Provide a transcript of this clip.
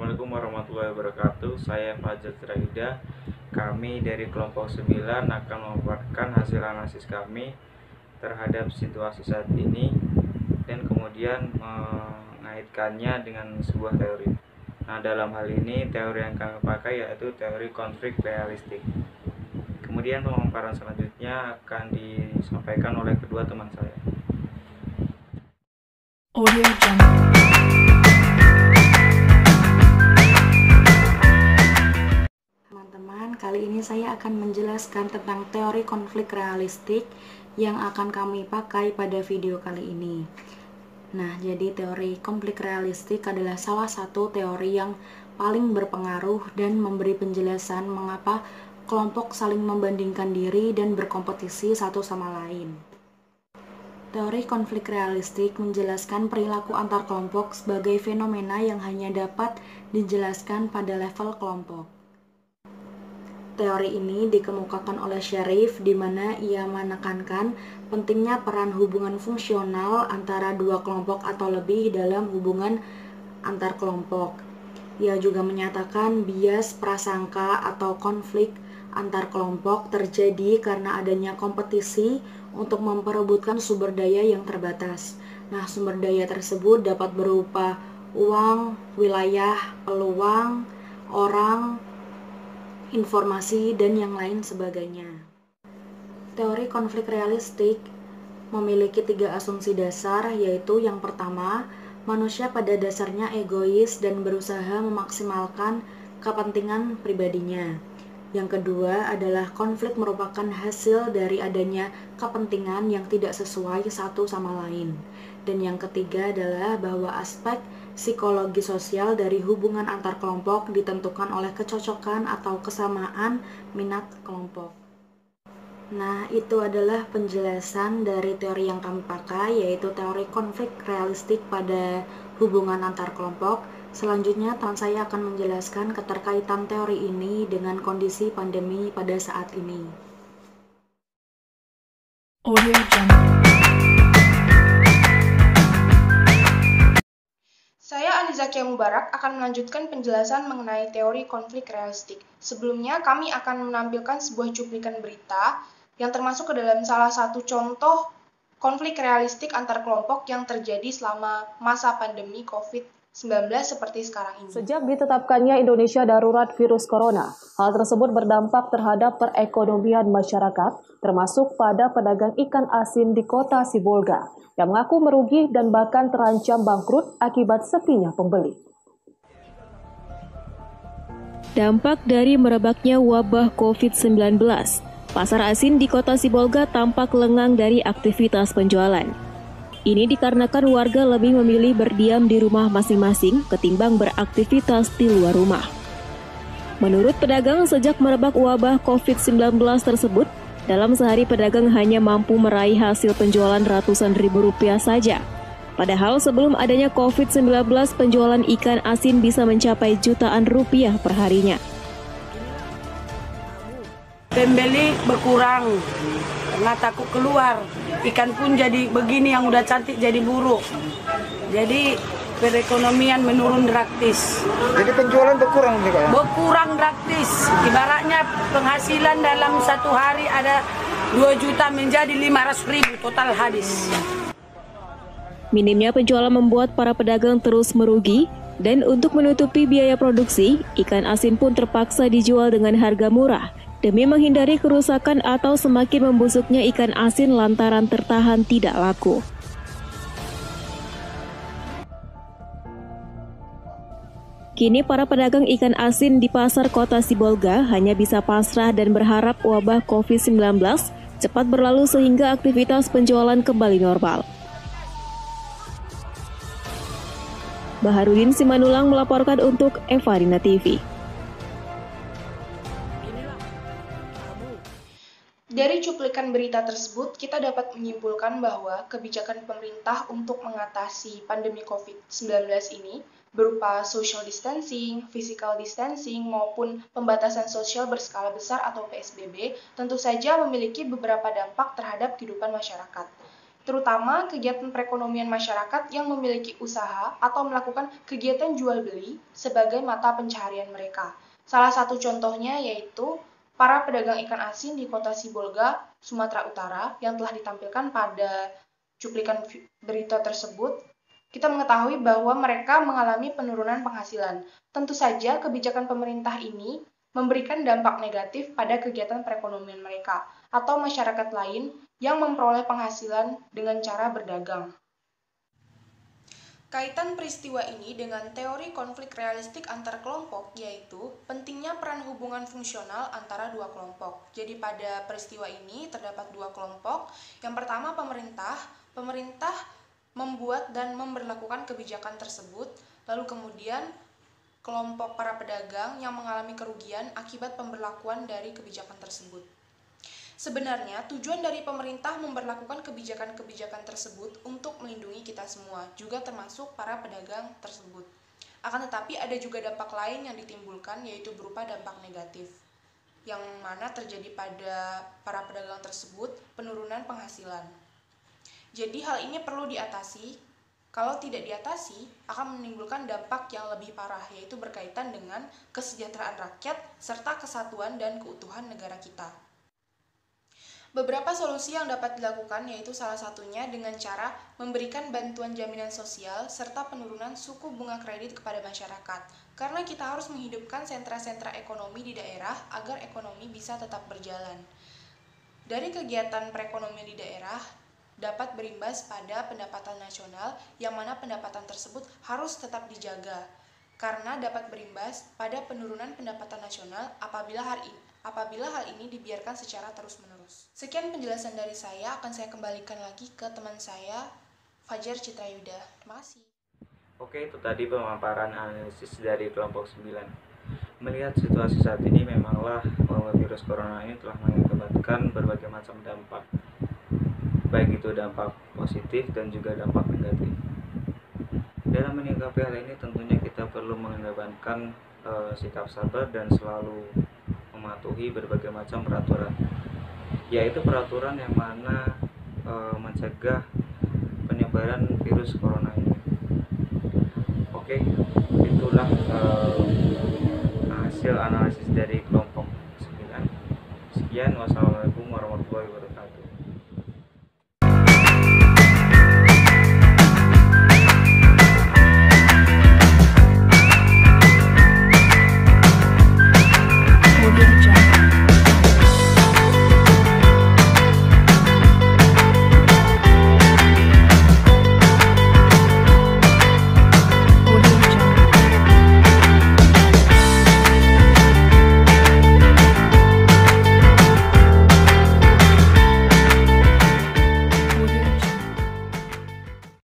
Assalamualaikum warahmatullahi wabarakatuh. Saya Fajar Siraida. Kami dari kelompok 9 akan memaparkan hasil analisis kami terhadap situasi saat ini dan kemudian mengaitkannya dengan sebuah teori. Nah, dalam hal ini teori yang kami pakai yaitu teori konflik realistik. Kemudian pemaparan selanjutnya akan disampaikan oleh kedua teman saya. Audio Jungle. Teman-teman, kali ini saya akan menjelaskan tentang teori konflik realistik yang akan kami pakai pada video kali ini. Nah, jadi teori konflik realistik adalah salah satu teori yang paling berpengaruh dan memberi penjelasan mengapa kelompok saling membandingkan diri dan berkompetisi satu sama lain. Teori konflik realistik menjelaskan perilaku antar kelompok sebagai fenomena yang hanya dapat dijelaskan pada level kelompok. Teori ini dikemukakan oleh Sharif, di mana ia menekankan pentingnya peran hubungan fungsional antara dua kelompok atau lebih dalam hubungan antar kelompok. Ia juga menyatakan bias prasangka atau konflik antar kelompok terjadi karena adanya kompetisi untuk memperebutkan sumber daya yang terbatas. Nah, sumber daya tersebut dapat berupa uang, wilayah, peluang, orang, informasi, dan yang lain sebagainya. Teori konflik realistik memiliki 3 asumsi dasar, yaitu yang pertama, manusia pada dasarnya egois dan berusaha memaksimalkan kepentingan pribadinya. Yang kedua adalah konflik merupakan hasil dari adanya kepentingan yang tidak sesuai satu sama lain. Dan yang ketiga adalah bahwa aspek psikologi sosial dari hubungan antar kelompok ditentukan oleh kecocokan atau kesamaan minat kelompok. Nah, itu adalah penjelasan dari teori yang kami pakai, yaitu teori konflik realistik pada hubungan antar kelompok. Selanjutnya, teman saya akan menjelaskan keterkaitan teori ini dengan kondisi pandemi pada saat ini. Audio Jungle. Saya Anizakia Mubarak akan melanjutkan penjelasan mengenai teori konflik realistik. Sebelumnya, kami akan menampilkan sebuah cuplikan berita yang termasuk ke dalam salah satu contoh konflik realistik antar kelompok yang terjadi selama masa pandemi COVID-19 seperti sekarang ini. Sejak ditetapkannya Indonesia darurat virus corona, hal tersebut berdampak terhadap perekonomian masyarakat, termasuk pada pedagang ikan asin di kota Sibolga, yang mengaku merugi dan bahkan terancam bangkrut akibat sepinya pembeli. Dampak dari merebaknya wabah COVID-19, pasar asin di kota Sibolga tampak lengang dari aktivitas penjualan. Ini dikarenakan warga lebih memilih berdiam di rumah masing-masing ketimbang beraktivitas di luar rumah. Menurut pedagang, sejak merebak wabah COVID-19 tersebut, dalam sehari pedagang hanya mampu meraih hasil penjualan ratusan ribu rupiah saja. Padahal sebelum adanya COVID-19, penjualan ikan asin bisa mencapai jutaan rupiah per harinya. Pembeli berkurang, karena takut keluar. Ikan pun jadi begini, yang udah cantik jadi buruk. Jadi perekonomian menurun drastis. Jadi penjualan berkurang nih, Kak, ya? Berkurang drastis. Ibaratnya penghasilan dalam satu hari ada 2 juta menjadi 500.000, total habis. Minimnya penjualan membuat para pedagang terus merugi, dan untuk menutupi biaya produksi, ikan asin pun terpaksa dijual dengan harga murah demi menghindari kerusakan atau semakin membusuknya ikan asin lantaran tertahan tidak laku. Kini para pedagang ikan asin di pasar kota Sibolga hanya bisa pasrah dan berharap wabah COVID-19 cepat berlalu sehingga aktivitas penjualan kembali normal. Baharudin Simanulang melaporkan untuk Evarina TV. Dari cuplikan berita tersebut, kita dapat menyimpulkan bahwa kebijakan pemerintah untuk mengatasi pandemi COVID-19 ini berupa social distancing, physical distancing, maupun pembatasan sosial berskala besar atau PSBB tentu saja memiliki beberapa dampak terhadap kehidupan masyarakat. terutama kegiatan perekonomian masyarakat yang memiliki usaha atau melakukan kegiatan jual beli sebagai mata pencaharian mereka. Salah satu contohnya yaitu para pedagang ikan asin di kota Sibolga, Sumatera Utara yang telah ditampilkan pada cuplikan berita tersebut. Kita mengetahui bahwa mereka mengalami penurunan penghasilan. Tentu saja kebijakan pemerintah ini memberikan dampak negatif pada kegiatan perekonomian mereka atau masyarakat lain yang memperoleh penghasilan dengan cara berdagang. Kaitan peristiwa ini dengan teori konflik realistik antar kelompok yaitu pentingnya peran hubungan fungsional antara dua kelompok. Jadi pada peristiwa ini terdapat dua kelompok. Yang pertama pemerintah membuat dan memberlakukan kebijakan tersebut, lalu kemudian kelompok para pedagang yang mengalami kerugian akibat pemberlakuan dari kebijakan tersebut. Sebenarnya, tujuan dari pemerintah memberlakukan kebijakan-kebijakan tersebut untuk melindungi kita semua, juga termasuk para pedagang tersebut. Akan tetapi ada juga dampak lain yang ditimbulkan, yaitu berupa dampak negatif, yang mana terjadi pada para pedagang tersebut penurunan penghasilan. Jadi hal ini perlu diatasi. Kalau tidak diatasi, akan menimbulkan dampak yang lebih parah, yaitu berkaitan dengan kesejahteraan rakyat serta kesatuan dan keutuhan negara kita. Beberapa solusi yang dapat dilakukan yaitu salah satunya dengan cara memberikan bantuan jaminan sosial serta penurunan suku bunga kredit kepada masyarakat. Karena kita harus menghidupkan sentra-sentra ekonomi di daerah agar ekonomi bisa tetap berjalan. Dari kegiatan perekonomian di daerah dapat berimbas pada pendapatan nasional yang mana pendapatan tersebut harus tetap dijaga karena dapat berimbas pada penurunan pendapatan nasional apabila hal ini dibiarkan secara terus-menerus. Sekian penjelasan dari saya, akan saya kembalikan lagi ke teman saya, Fajar Citrayuda. Terima kasih. Oke, itu tadi pemaparan analisis dari kelompok 9. Melihat situasi saat ini, memanglah virus corona ini telah mengakibatkan berbagai macam dampak, baik itu dampak positif dan juga dampak negatif. Dalam menyikapi hal ini tentunya kita perlu mengedepankan sikap sabar dan selalu mematuhi berbagai macam peraturan, yaitu peraturan yang mana mencegah penyebaran virus corona ini. Oke, itulah hasil analisis dari kelompok 9. Sekian, wassalamualaikum warahmatullahi wabarakatuh.